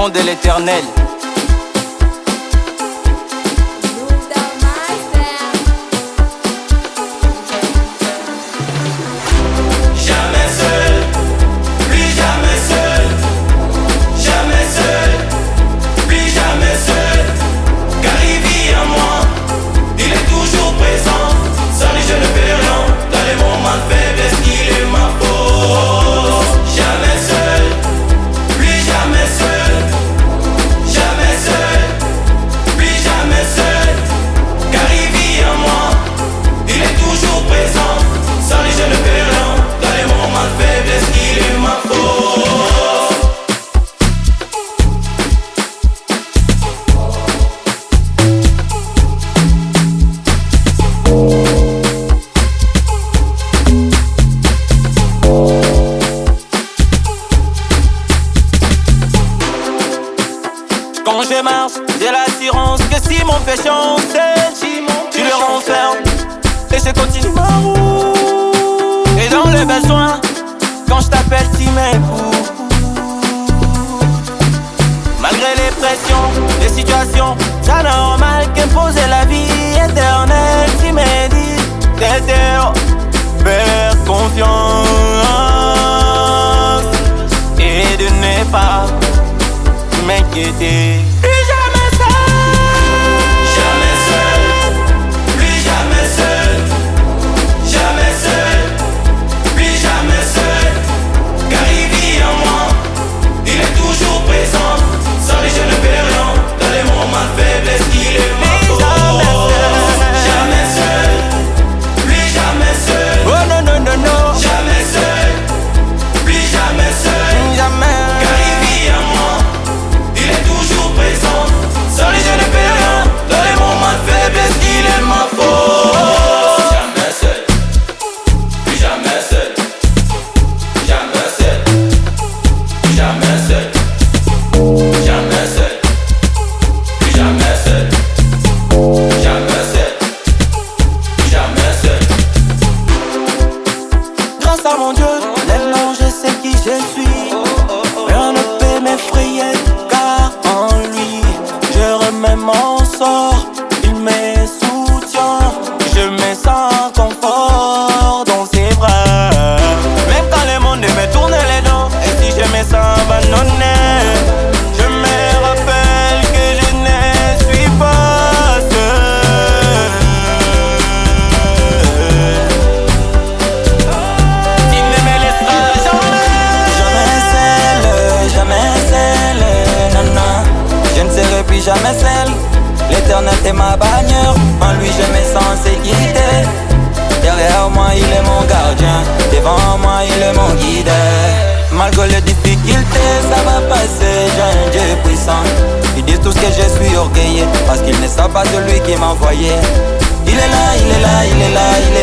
nom de l'Éternel. Quand je marche, j'ai l'assurance que si mon péché en tu le renfermes et je continue ma route. Et dans le besoin, quand je t'appelle, tu m'écoutes. Malgré les pressions, les situations, c'est normal qu'imposer la vie éternelle. Tu m'as dit d'être faire confiance et de ne pas m'inquiéter. Plus jamais seul, jamais seul, plus jamais seul, jamais seul, plus jamais seul. Car il vit en moi, il est toujours présent. Sans lui je ne fais rien, dans les moments de faiblesse il est ma force. Jamais seul, plus jamais seul. Oh non non non non, jamais seul, plus jamais seul, jamais. Car il vit en moi, il est toujours présent. Sans lui je ne fais rien, dans les moments de faiblesse il est ma force. Jamais seul, plus jamais seul, jamais seul, jamais seul, jamais seul, plus jamais seul, jamais seul, jamais seul. Grâce à mon Dieu, maintenant je sais qui je suis. Rien ne peut m'effrayer, car en lui je remets mon sort. Il me soutient, je me sens confort dans ses bras. Même quand le monde me tourne les dos, et si je me sens abandonné, je me rappelle que je ne suis pas seul. Il ne me laissera jamais seul, non, non. Je ne serai plus jamais seul. L'éternel est ma bannière, en lui je me sens en sécurité. Derrière moi il est mon gardien, devant moi il est mon guide. Malgré les difficultés ça va passer, j'ai un Dieu puissant. Ils disent tous que je suis orgueilleux, parce qu'ils ne savent pas celui qui m'a envoyé. Il est là, il est là, il est là, il